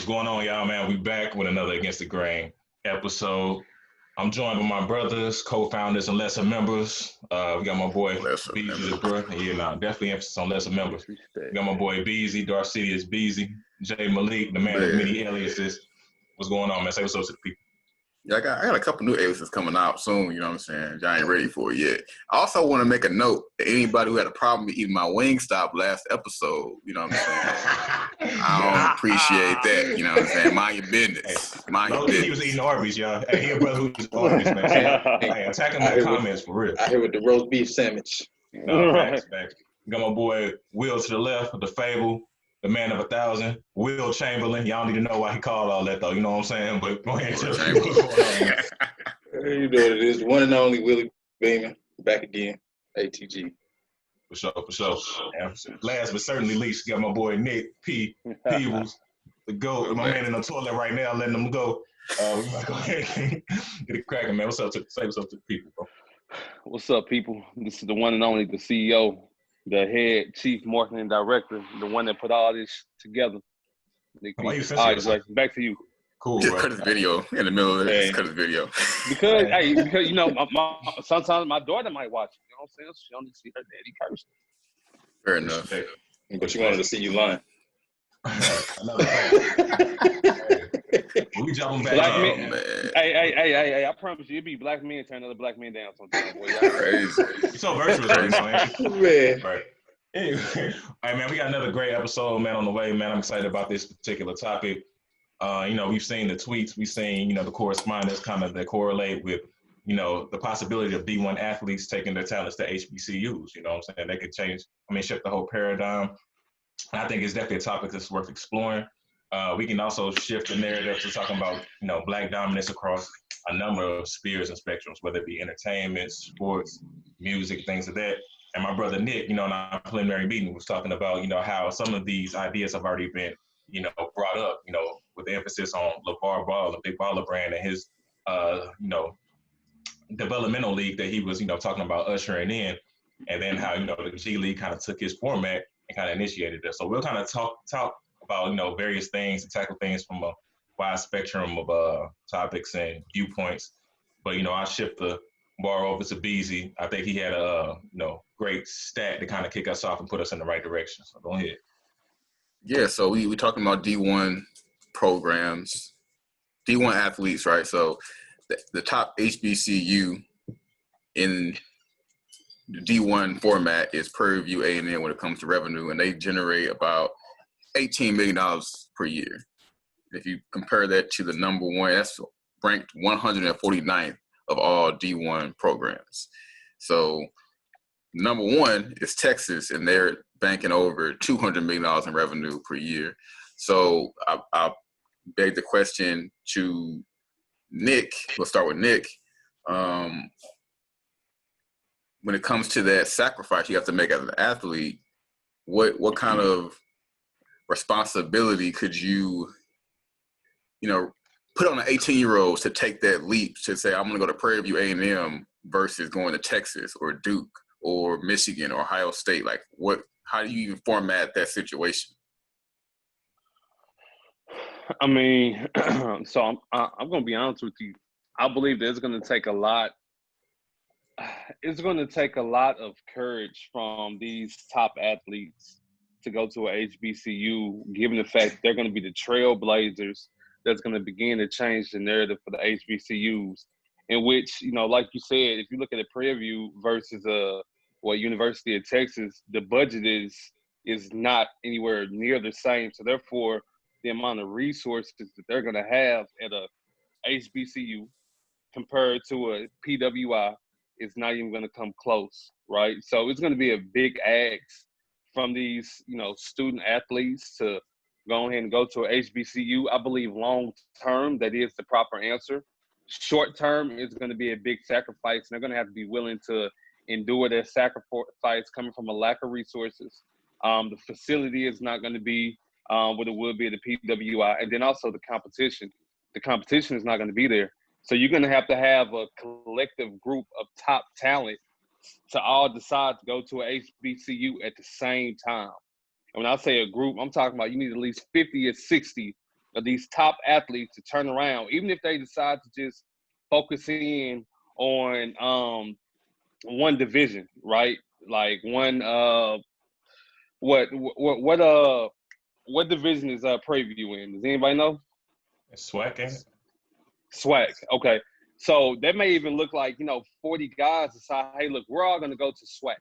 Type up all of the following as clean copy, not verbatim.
going on, y'all, man? We back with another Against the Grain episode. I'm joined by my brothers, co-founders, and lesser members. We got my boy Beezy, the bro. Yeah, definitely emphasis on lesser members. We got my boy Beezy, Dark City is Beezy. Jay Malik, the man of many aliases. What's going on, man? Say what's up to the people. Yeah, I got a couple new aliases coming out soon, you know what I'm saying? I ain't ready for it yet. I also want to make a note that anybody who had a problem with eating my Wingstop last episode, you know what I'm saying? I don't appreciate that, you know what I'm saying? Mind your business. Mind your business. He was eating Arby's, y'all. Hey, he a brother who's Arby's, man. Hey, attack him in the comments for real. I hear with the roast beef sandwich. No, facts. Got my boy Will to the left, the Fable, the man of 1,000, Will Chamberlain. Y'all don't need to know why he called all that, though. You know what I'm saying? But go ahead and tell me what's going on. You know what it is. The one and only Willie Beeman. Back again. ATG. For sure. And last but certainly least, got my boy Nick P. Peebles, the GOAT. My man in the toilet right now, letting him go. We might go ahead and get it cracking, man. Say what's up to the people, bro. What's up, people? This is the one and only, the CEO, the head chief marketing director, the one that put all this together. All right, back to you. Cool, just bro. cut his video in the middle of it. Just cut his video. Because you know, sometimes my daughter might watch it. You know what I'm saying? She only see her daddy cursing. Fair enough. But she wanted to see you lying. We jumping back. Men, hey, I promise you, it'll be black men turn other black men down sometimes. Boy, crazy. You're so virtuous right now, man. Right. Anyway, all right, man, we got another great episode, man, on the way, man. I'm excited about this particular topic. We've seen the tweets, we've seen, the correspondence kind of that correlate with, the possibility of D1 athletes taking their talents to HBCUs. You know what I'm saying? They could shift the whole paradigm. I think it's definitely a topic that's worth exploring. We can also shift the narrative to talking about, Black dominance across a number of spheres and spectrums, whether it be entertainment, sports, music, things of that. And my brother Nick, in our preliminary meeting was talking about, how some of these ideas have already been, brought up, with the emphasis on LeVar Ball, the Big Baller brand, and his, Developmental League that he was, talking about ushering in, and then how, the G League kind of took his format and kind of initiated it. So we'll kind of talk about, various things and tackle things from a wide spectrum of topics and viewpoints. But, I'll shift the bar over to Beezy. I think he had a, great stat to kind of kick us off and put us in the right direction. So go ahead. Yeah, so we're talking about D1 programs, D1 athletes, right? So the top HBCU in the D1 format is Prairie View A&M when it comes to revenue, and they generate about $18 million per year. If you compare that to the number one, that's ranked 149th of all D1 programs. So number one is Texas, and they're banking over $200 million in revenue per year. So I beg the question to Nick. We'll start with Nick. When it comes to that sacrifice you have to make as an athlete, what kind of responsibility could you, put on an 18-year-old to take that leap to say, I'm going to go to Prairie View A&M versus going to Texas or Duke or Michigan or Ohio State? Like, how do you even format that situation? I mean, so I'm going to be honest with you. I believe that it's going to take a lot. It's going to take a lot of courage from these top athletes to go to a HBCU, given the fact they're going to be the trailblazers that's going to begin to change the narrative for the HBCUs, in which, like you said, if you look at a Prairie View versus University of Texas, the budget is not anywhere near the same. So therefore, the amount of resources that they're going to have at a HBCU compared to a PWI is not even going to come close, right? So it's going to be a big ask from these, student athletes to go ahead and go to a HBCU. I believe long term, that is the proper answer. Short term is going to be a big sacrifice, and they're going to have to be willing to endure that sacrifice coming from a lack of resources. The facility is not going to be what it would be at the PWI, and then also the competition. The competition is not going to be there. So you're going to have a collective group of top talent to all decide to go to a HBCU at the same time. And when I say a group, I'm talking about you need at least 50 or 60 of these top athletes to turn around, even if they decide to just focus in on one division, right? Like one what division is Prairie View in? Does anybody know? It's SWAC, ain't it? SWAC. Okay. So that may even look like, 40 guys decide, hey, look, we're all going to go to SWAC.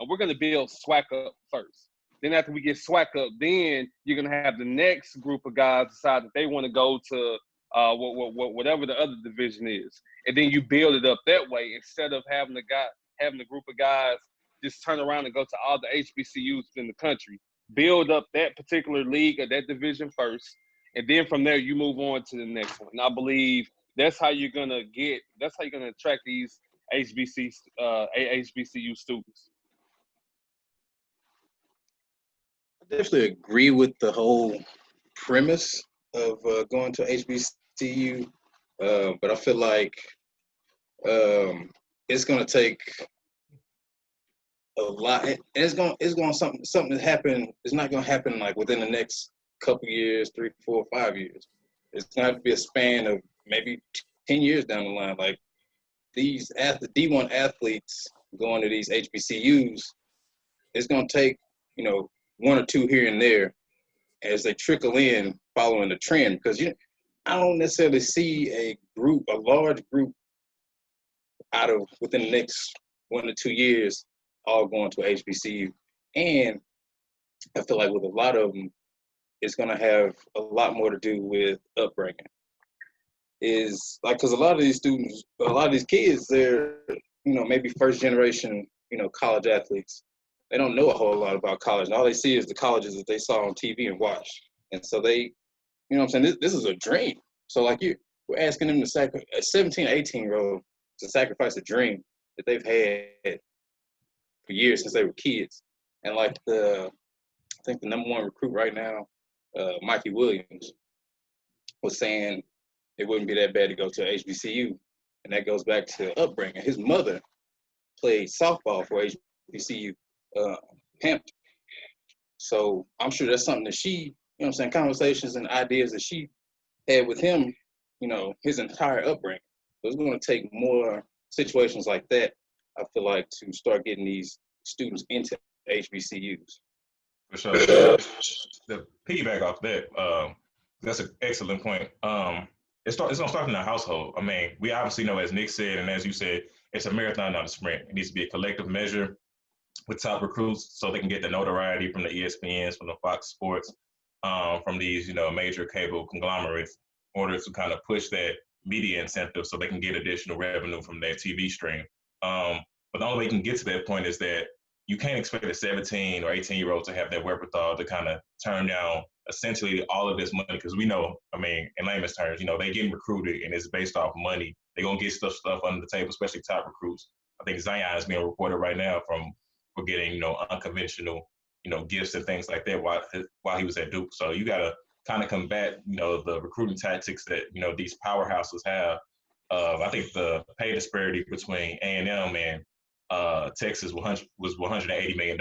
And we're going to build SWAC up first. Then after we get SWAC up, then you're going to have the next group of guys decide that they want to go to whatever the other division is. And then you build it up that way instead of having a group of guys just turn around and go to all the HBCUs in the country. Build up that particular league or that division first. And then from there, you move on to the next one. And I believe that's how you're gonna attract these HBCU students. I definitely agree with the whole premise of going to HBCU, but I feel like it's gonna take a lot. And it's going something to happen. It's not gonna happen like within the next couple years, 3, 4, 5 years. It's gonna have to be a span of maybe 10 years down the line. Like these D1 athletes going to these HBCUs, it's gonna take 1 or 2 here and there as they trickle in, following the trend. Because I don't necessarily see a large group within the next 1 to 2 years all going to a HBCU. And I feel like with a lot of them, it's going to have a lot more to do with upbringing. Is like, because a lot of these students, a lot of these kids, they're, maybe first generation, college athletes. They don't know a whole lot about college. And all they see is the colleges that they saw on TV and watched. And so they, what I'm saying, this is a dream. So like we're asking them to sacrifice, a 17, 18-year-old to sacrifice a dream that they've had for years since they were kids. And like I think the number 1 recruit right now, Mikey Williams, was saying it wouldn't be that bad to go to HBCU. And that goes back to upbringing. His mother played softball for HBCU Hampton. So I'm sure that's something that she, conversations and ideas that she had with him, his entire upbringing. So it's going to take more situations like that, I feel like, to start getting these students into HBCUs. For sure. The piggyback off that, that's an excellent point. It's going to start in the household. I mean, we obviously know, as Nick said, and as you said, it's a marathon, not a sprint. It needs to be a collective measure with top recruits so they can get the notoriety from the ESPNs, from the Fox Sports, from these, major cable conglomerates, in order to kind of push that media incentive so they can get additional revenue from their TV stream. But the only way you can get to that point is that you can't expect a 17 or 18-year-old to have that wherewithal to kind of turn down essentially all of this money, because we know, I mean, in layman's terms, they getting recruited and it's based off money. They're going to get stuff under the table, especially top recruits. I think Zion is being reported right now for getting, unconventional, gifts and things like that while he was at Duke. So you got to kind of combat, the recruiting tactics that, these powerhouses have. I think the pay disparity between A&M and Texas was $180 million.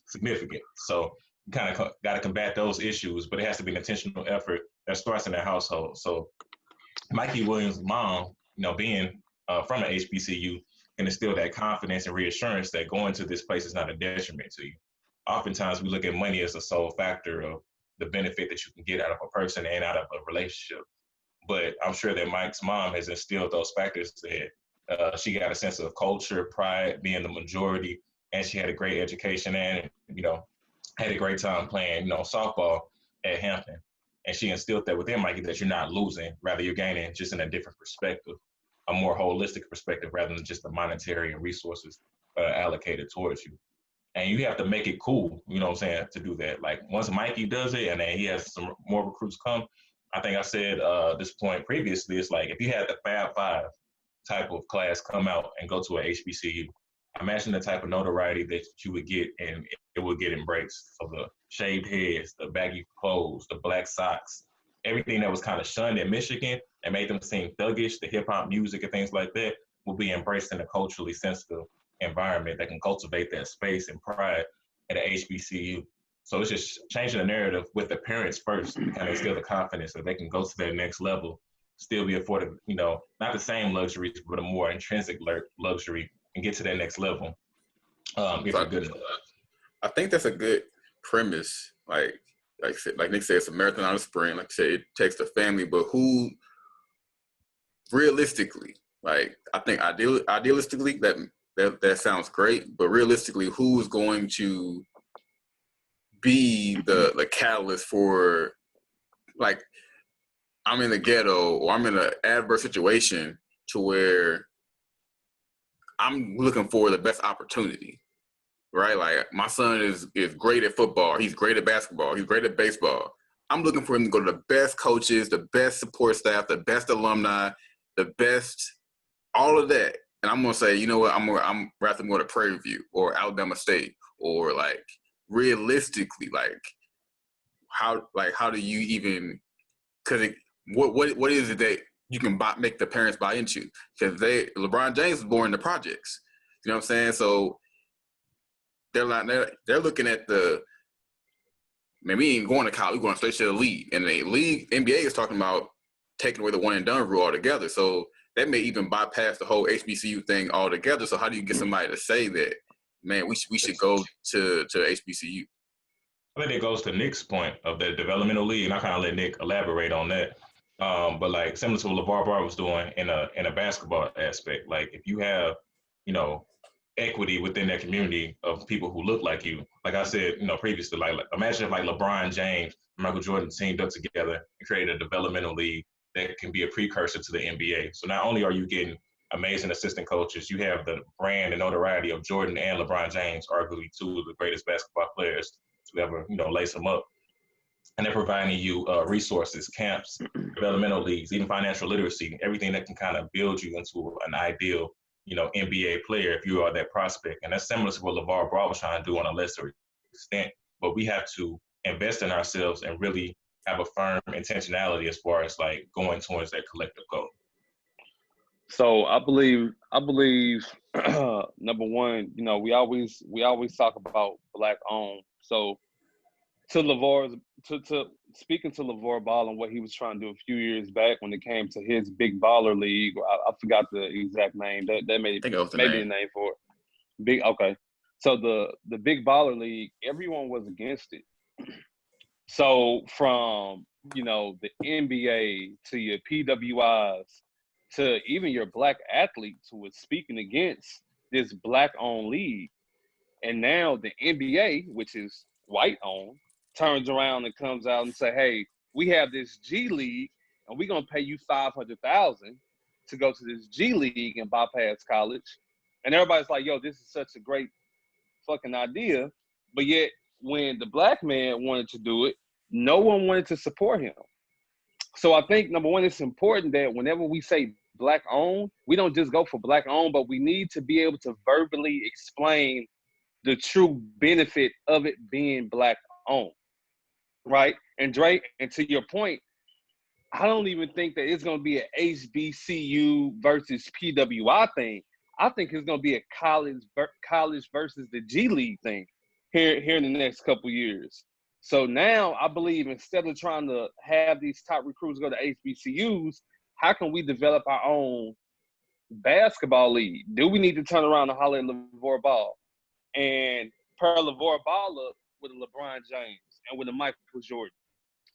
Significant. So you kind of got to combat those issues, but it has to be an intentional effort that starts in their household. So Mikey Williams' mom, being from an HBCU, can instill that confidence and reassurance that going to this place is not a detriment to you. Oftentimes we look at money as a sole factor of the benefit that you can get out of a person and out of a relationship. But I'm sure that Mike's mom has instilled those factors that she got a sense of culture, pride, being the majority, and she had a great education and, had a great time playing, softball at Hampton. And she instilled that within Mikey, that you're not losing, rather you're gaining just in a different perspective, a more holistic perspective rather than just the monetary and resources allocated towards you. And you have to make it cool, to do that. Like once Mikey does it and then he has some more recruits come, I think I said this point previously, it's like if you had the Fab Five type of class come out and go to a HBCU, imagine the type of notoriety that you would get and it would get embraced. So the shaved heads, the baggy clothes, the black socks, everything that was kind of shunned in Michigan and made them seem thuggish, the hip hop music and things like that will be embraced in a culturally sensitive environment that can cultivate that space and pride at a HBCU. So it's just changing the narrative with the parents first to kind of instill the confidence that they can go to that next level, still be afforded, not the same luxuries, but a more intrinsic luxury, and get to that next level if you're good enough. I think that's a good premise. Like Nick said, it's a marathon out of sprint. Like I said, it takes the family, but who realistically, like I think idealistically that sounds great, but realistically, who's going to be the catalyst for, like, I'm in the ghetto or I'm in an adverse situation to where I'm looking for the best opportunity, right? Like my son is great at football. He's great at basketball. He's great at baseball. I'm looking for him to go to the best coaches, the best support staff, the best alumni, the best, all of that. And I'm going to say, you know what, I'm rather going to Prairie View or Alabama State, or like realistically, how do you even, because what is it that you can make the parents buy into? Because LeBron James was born in the projects. You know what I'm saying? So they're looking at we ain't going to college, we're going straight to the league. And the league, NBA is talking about taking away the one and done rule altogether. So that may even bypass the whole HBCU thing altogether. So how do you get somebody to say that, man, we should go to HBCU? I think it goes to Nick's point of the developmental league, and I kind of let Nick elaborate on that. But like similar to what LeVar Ball was doing in a basketball aspect, like if you have, equity within that community of people who look like you, like I said, previously, like imagine if like LeBron James, Michael Jordan teamed up together and created a developmental league that can be a precursor to the NBA. So not only are you getting amazing assistant coaches, you have the brand and notoriety of Jordan and LeBron James, arguably two of the greatest basketball players to ever, lace them up. And they're providing you resources, camps, developmental leagues, even financial literacy, everything that can kind of build you into an ideal, NBA player if you are that prospect. And that's similar to what LeVar Ball was trying to do on a lesser extent. But we have to invest in ourselves and really have a firm intentionality as far as like going towards that collective goal. So I believe number one, we always talk about Black owned. So to speaking to LeVar Ball and what he was trying to do a few years back when it came to his Big Baller League, I forgot the exact name. That may be the name for it. Okay. So the Big Baller League, everyone was against it. So from the NBA to your PWIs to even your Black athletes who was speaking against this Black-owned league, and now the NBA, which is white-owned, turns around and comes out and say, hey, we have this G League and we're going to pay you $500,000 to go to this G League and bypass college. And everybody's like, yo, this is such a great fucking idea. But yet when the Black man wanted to do it, no one wanted to support him. So I think, number one, it's important that whenever we say Black owned, we don't just go for Black owned, but we need to be able to verbally explain the true benefit of it being Black owned. Right? And Drake, and to your point, I don't even think that it's going to be an HBCU versus PWI thing. I think it's going to be a college versus the G League thing here in the next couple years. So now I believe instead of trying to have these top recruits go to HBCUs, how can we develop our own basketball league? Do we need to turn around and holler at LeVar Ball and pair LeVar Ball up with a LeBron James and with a Michael Jordan,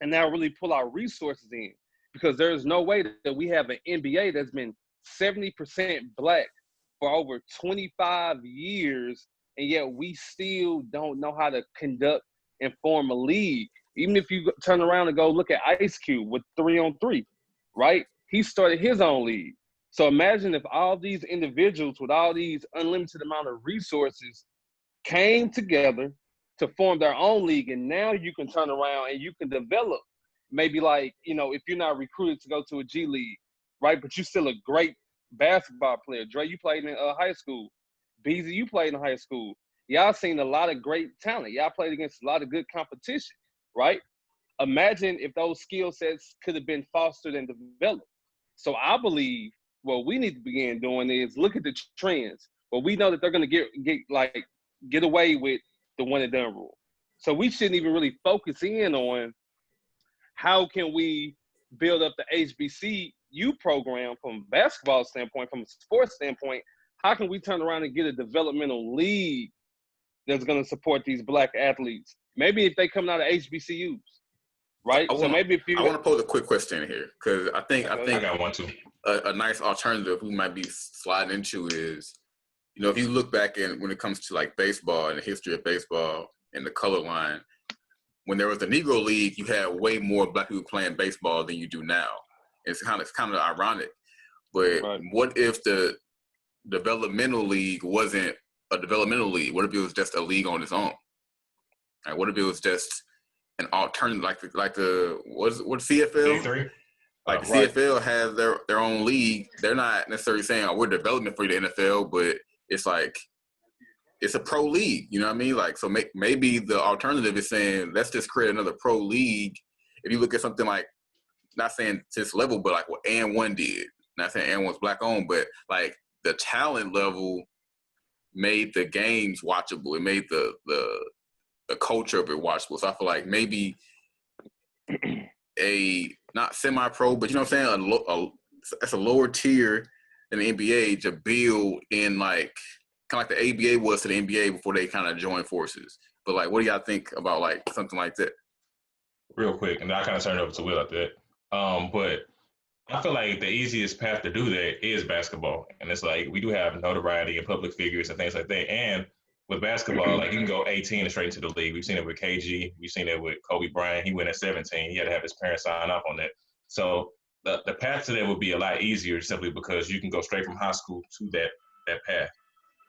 and now really pull our resources in? Because there's no way that we have an NBA that's been 70% Black for over 25 years, and yet we still don't know how to conduct and form a league. Even if you turn around and go look at Ice Cube with 3-on-3, right? He started his own league. So imagine if all these individuals with all these unlimited amount of resources came together to form their own league, and now you can turn around and you can develop maybe like, if you're not recruited to go to a G League, right, but you're still a great basketball player. Dre, you played in high school. Beezy, you played in high school. Y'all seen a lot of great talent. Y'all played against a lot of good competition, right? Imagine if those skill sets could have been fostered and developed. So I believe what we need to begin doing is look at the trends. But we know that they're going to get away with the one and done rule. So we shouldn't even really focus in on how can we build up the HBCU program from a basketball standpoint, from a sports standpoint. How can we turn around and get a developmental league that's going to support these Black athletes? Maybe if they come out of HBCUs, right? So maybe if you, I want to pose a quick question here, because I think I got one too. A nice alternative we might be sliding into is, you know, if you look back in when it comes to like baseball and the history of baseball and the color line, when there was the Negro League, you had way more Black people playing baseball than you do now. It's kind of ironic. But what if the Developmental League wasn't a developmental league? What if it was just a league on its own? Like, what if it was just an alternative, like the what's CFL? A3? Like the CFL has their own league. They're not necessarily saying, "Oh, we're development for the NFL," but it's like it's a pro league. You know what I mean? Like, so maybe the alternative is saying, let's just create another pro league. If you look at something like, not saying to this level, but like what And1 did. Not saying And1's Black owned, but like the talent level made the games watchable. It made the culture of it watchable. So I feel like maybe a not semi-pro, but you know what I'm saying, that's a lower tier than the NBA to build in, like kind of like the ABA was to the NBA before they kind of joined forces. But like, what do y'all think about like something like that? Real quick, and then I kind of turn it over to Will at that. But I feel like the easiest path to do that is basketball, and it's like we do have notoriety and public figures and things like that. And with basketball, like you can go 18 and straight into the league. We've seen it with KG. We've seen it with Kobe Bryant. He went at 17. He had to have his parents sign off on that. So the path to that would be a lot easier simply because you can go straight from high school to that path.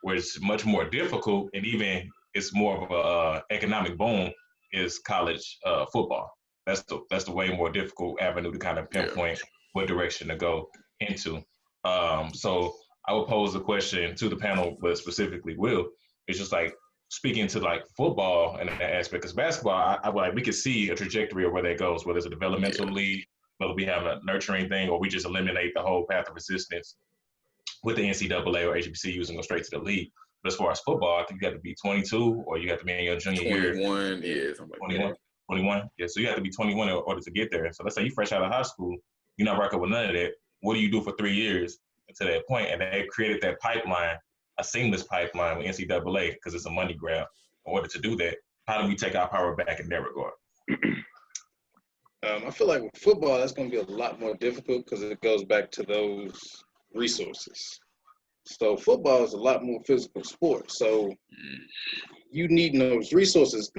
Where it's much more difficult, and even it's more of a economic boom, is college football. That's the way more difficult avenue to kind of pinpoint what direction to go into. So I would pose the question to the panel, but specifically Will. It's just like speaking to like football and that aspect, because basketball, I like we could see a trajectory of where that goes, whether it's a developmental league, whether we have a nurturing thing, or we just eliminate the whole path of resistance with the NCAA or HBCUs and go straight to the league. But as far as football, I think you have to be 22 or you have to be in your junior 21, year. 21. Yeah, so you have to be 21 in order to get there. So let's say you're fresh out of high school, you're not rocking with none of that. What do you do for 3 years to that point? And they created that pipeline, a seamless pipeline with NCAA because it's a money grab. In order to do that, how do we take our power back in that regard? I feel like with football, that's going to be a lot more difficult because it goes back to those resources. So football is a lot more physical sport. So you needing those resources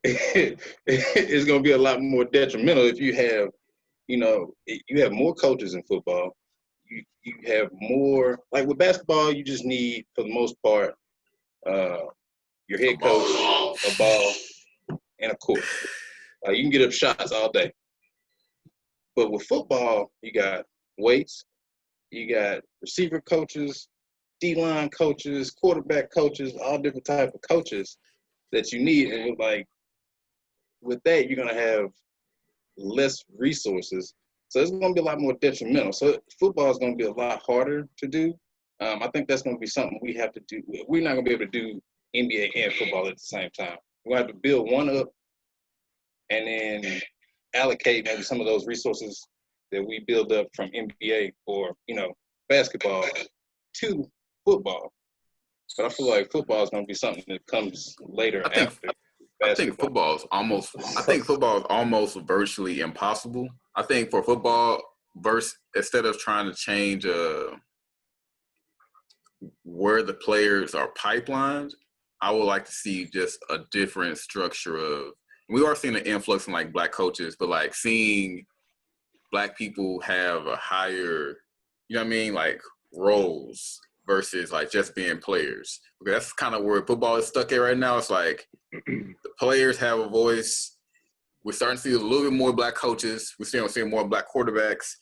it's going to be a lot more detrimental if you have, you have more coaches in football. You have more, like with basketball, you just need, for the most part, your head coach, a ball, and a court. You can get up shots all day. But with football, you got weights, you got receiver coaches, D-line coaches, quarterback coaches, all different type of coaches that you need. And like with that, you're going to have less resources. So it's going to be a lot more detrimental. So football is going to be a lot harder to do. I think that's going to be something we have to do. We're not going to be able to do NBA and football at the same time. We're going to have to build one up and then allocate maybe some of those resources that we build up from NBA or, basketball to football. But I feel like football is going to be something that comes later after basketball. I think football is almost virtually impossible. I think for football, instead of trying to change where the players are pipelined, I would like to see just a different structure of. We are seeing an influx in like Black coaches, but like seeing Black people have a higher, like roles versus like just being players. Because that's kind of where football is stuck at right now. It's like the players have a voice. We're starting to see a little bit more Black coaches. We're still seeing more Black quarterbacks,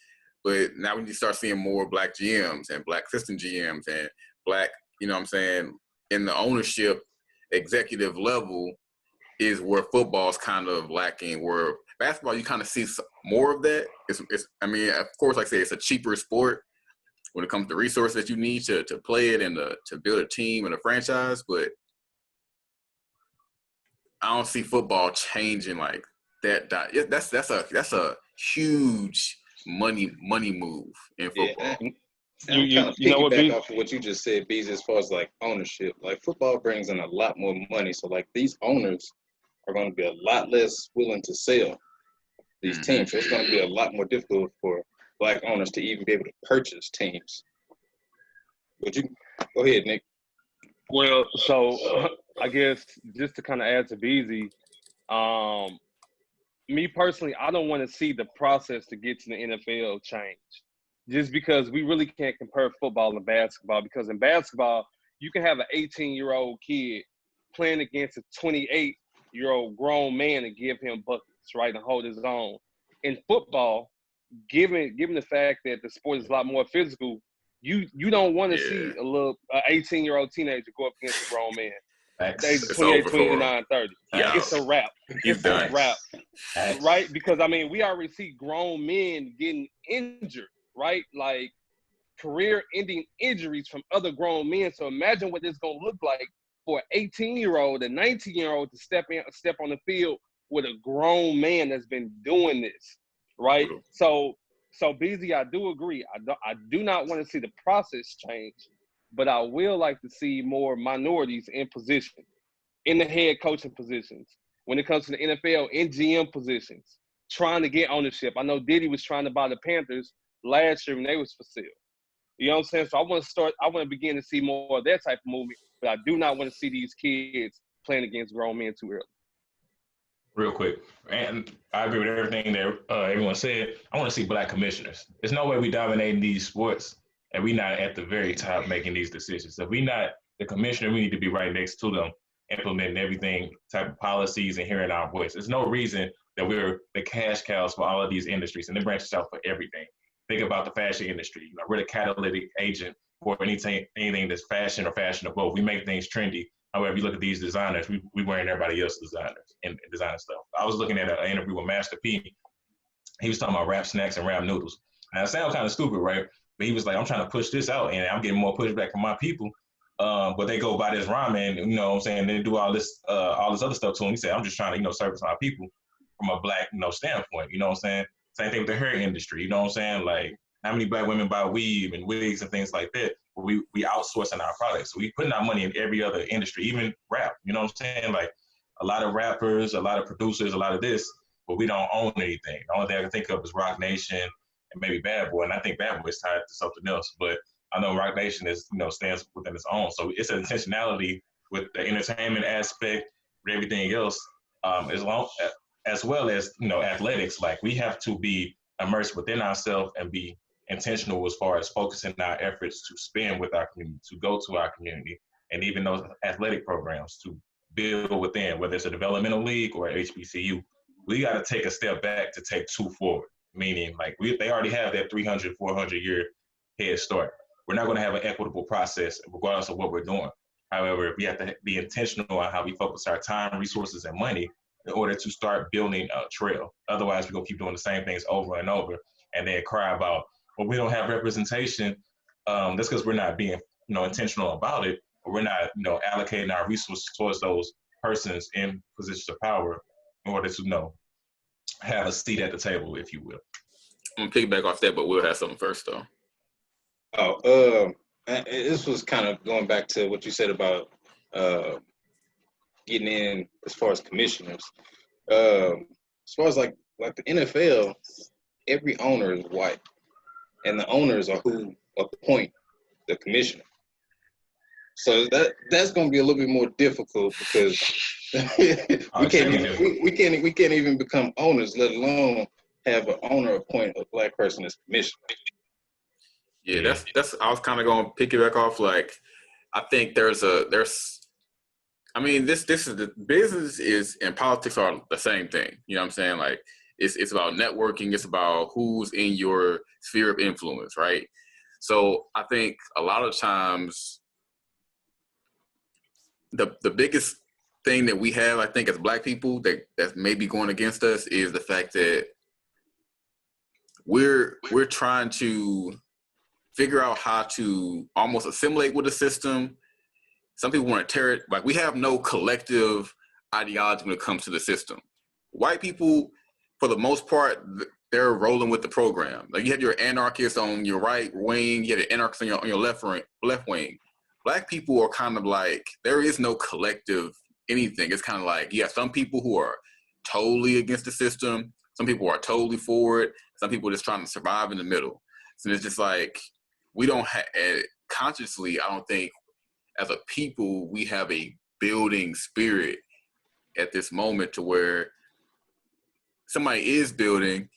but now we need to start seeing more Black GMs and Black assistant GMs and Black, in the ownership executive level is where football is kind of lacking. Where basketball, you kind of see more of that. Of course, like I say, it's a cheaper sport when it comes to resources that you need to play it and to build a team and a franchise. But I don't see football changing like that. That's a huge money move in football. Yeah. I'm kind of you know what, piggyback off of what you just said, Bees, as far as like ownership. Like football brings in a lot more money, so like these owners are going to be a lot less willing to sell these teams. So it's going to be a lot more difficult for Black owners to even be able to purchase teams. Would you go ahead, Nick? Well, so I guess just to kind of add to Beezy, me personally, I don't want to see the process to get to the NFL change. Just because we really can't compare football and basketball, because in basketball, you can have an 18-year-old kid playing against a 28-year-old grown man and give him buckets, right, and hold his own. In football, given the fact that the sport is a lot more physical, you don't want to see a little 18-year-old teenager go up against a grown man. Age 28, 29, 30. Yeah. It's a wrap. It's a wrap, right? Because, I mean, we already see grown men getting injured, right? Like career-ending injuries from other grown men. So imagine what this is going to look like for an 18-year-old and 19-year-old to step on the field with a grown man that's been doing this, right? So BZ, I do agree. I do not want to see the process change, but I will like to see more minorities in position, in the head coaching positions. When it comes to the NFL, in GM positions, trying to get ownership. I know Diddy was trying to buy the Panthers last year when they was for sale. You know what I'm saying? So I want to begin to see more of that type of movement, but I do not want to see these kids playing against grown men too early. Real quick, and I agree with everything that everyone said. I want to see Black commissioners. There's no way we dominating these sports and we not at the very top making these decisions. If we not the commissioner, we need to be right next to them, implementing everything type of policies and hearing our voice. There's no reason that we're the cash cows for all of these industries, and it branches out for everything. Think about the fashion industry. You know, we're the catalytic agent for anything that's fashion or fashionable. We make things trendy. However, you look at these designers, we wearing everybody else's designers and designer stuff. I was looking at an interview with Master P. He was talking about rap snacks and rap noodles. And it sounds kind of stupid, right? But he was like, I'm trying to push this out, and I'm getting more pushback from my people. But they go buy this ramen, you know what I'm saying? They do all this other stuff to him. He said, I'm just trying to, service my people from a Black, standpoint. You know what I'm saying? Same thing with the hair industry. You know what I'm saying? Like, how many Black women buy weave and wigs and things like that? We outsourcing our products. So we putting our money in every other industry, even rap. You know what I'm saying? Like a lot of rappers, a lot of producers, a lot of this, but we don't own anything. The only thing I can think of is Rock Nation and maybe Bad Boy. And I think Bad Boy is tied to something else. But I know Rock Nation is, stands within its own. So it's an intentionality with the entertainment aspect, with everything else, as well as, athletics. Like we have to be immersed within ourselves and be intentional as far as focusing our efforts to spend with our community, to go to our community, and even those athletic programs to build within, whether it's a developmental league or HBCU. We got to take a step back to take two forward, meaning like they already have that 300, 400 year head start. We're not going to have an equitable process regardless of what we're doing. However, we have to be intentional on how we focus our time, resources, and money in order to start building a trail. Otherwise, we're going to keep doing the same things over and over and then cry about, well, we don't have representation. That's because we're not being, intentional about it, or we're not, allocating our resources towards those persons in positions of power in order to, have a seat at the table, if you will. I'm gonna piggyback off that, but we'll have something first, though. This was kind of going back to what you said about getting in as far as commissioners. As far as like the NFL, every owner is white, and the owners are who appoint the commissioner. So that's going to be a little bit more difficult because we can't even become owners, let alone have an owner appoint a Black person as commissioner. Yeah, that's I was kind of going to pick it back off. Like, I think this is the business is and politics are the same thing. You know what I'm saying? Like, it's about networking. It's about who's in your sphere of influence, right? So I think a lot of times the biggest thing that we have, I think, as Black people that's maybe going against us is the fact that we're trying to figure out how to almost assimilate with the system. Some people want to tear it. Like, we have no collective ideology when it comes to the system. White people, for the most part, they're rolling with the program. Like you have your anarchists on your right wing, you have your anarchists on your left wing. Black people are kind of like, there is no collective anything. It's kind of like, you have some people who are totally against the system. Some people are totally for it. Some people are just trying to survive in the middle. So it's just like, we don't have, consciously, I don't think, as a people, we have a building spirit at this moment to where somebody is building,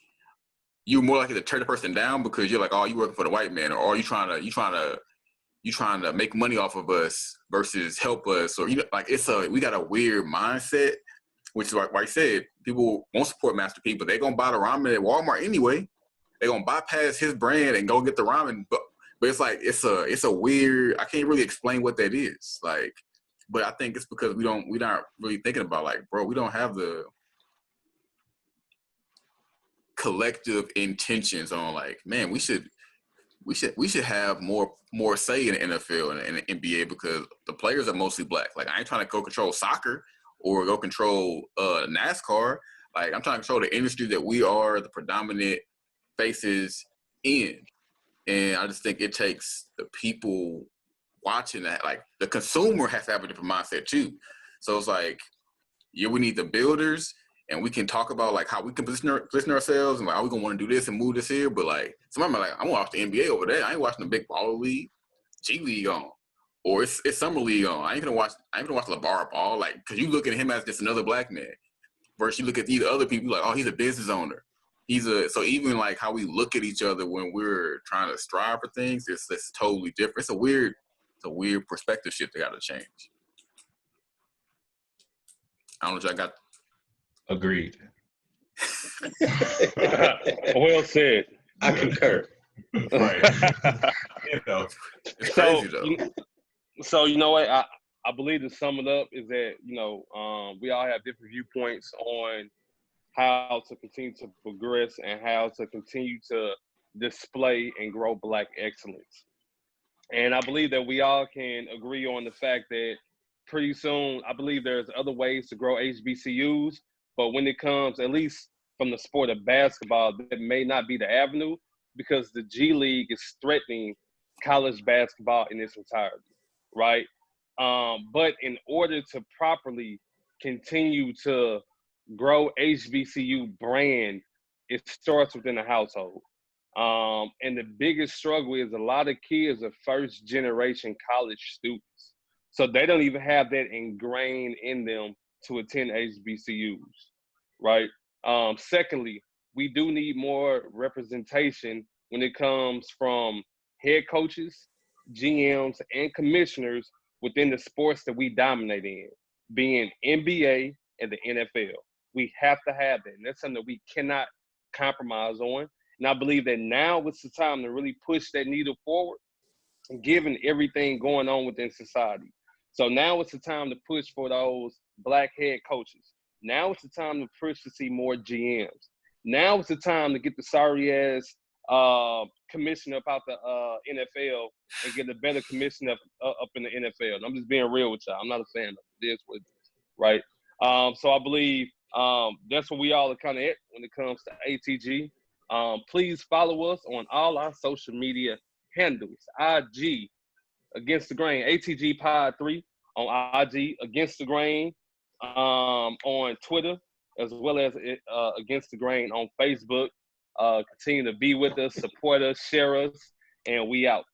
you're more likely to turn the person down because you're like, oh, you working for the white man, or are you trying to make money off of us versus help us, or like we got a weird mindset, which is why I said people won't support Master P, but they're gonna buy the ramen at Walmart anyway. They're gonna bypass his brand and go get the ramen, but it's like it's a weird. I can't really explain what that is, like, but I think it's because we're not really thinking about, like, bro, we don't have the collective intentions on, like, man, we should have more say in the NFL and the NBA because the players are mostly black. Like, I ain't trying to go control soccer or go control NASCAR. Like, I'm trying to control the industry that we are the predominant faces in. And I just think it takes the people watching that. Like, the consumer has to have a different mindset too. So it's like, yeah, we need the builders, and we can talk about, like, how we can position ourselves and, like, how we gonna want to do this and move this here. But, like, somebody might, like, I want to watch the NBA over there. I ain't watching the big baller league, G League on, or it's summer league on. I ain't gonna watch LeVar Ball, like, because you look at him as just another black man. Versus you look at these other people, like, oh, he's a business owner. So even, like, how we look at each other when we're trying to strive for things, it's totally different. It's a weird perspective shift that got to change. I don't know if I got. Agreed. Well said. I concur. Right. It's crazy though. So you know what? I believe to sum it up is that, we all have different viewpoints on how to continue to progress and how to continue to display and grow Black excellence. And I believe that we all can agree on the fact that pretty soon, I believe there's other ways to grow HBCUs, but when it comes, at least from the sport of basketball, that may not be the avenue because the G League is threatening college basketball in its entirety, right? But in order to properly continue to grow HBCU brand, it starts within the household. And the biggest struggle is a lot of kids are first generation college students. So they don't even have that ingrained in them to attend HBCUs, right? Secondly, we do need more representation when it comes from head coaches, GMs, and commissioners within the sports that we dominate in, being NBA and the NFL. We have to have that. And that's something that we cannot compromise on. And I believe that now is the time to really push that needle forward, given everything going on within society. So now it's the time to push for those Black head coaches. Now it's the time to push to see more GMs. Now it's the time to get the sorry-ass commissioner up out the NFL and get a better commissioner up in the NFL. And I'm just being real with y'all. I'm not a fan of it. It is what it is, right? So I believe that's what we all are kind of at when it comes to ATG. Please follow us on all our social media handles. IG, Against the Grain, ATG Pod 3 on IG, Against the Grain on Twitter, as well as Against the Grain on Facebook. Continue to be with us, support us, share us, and we out.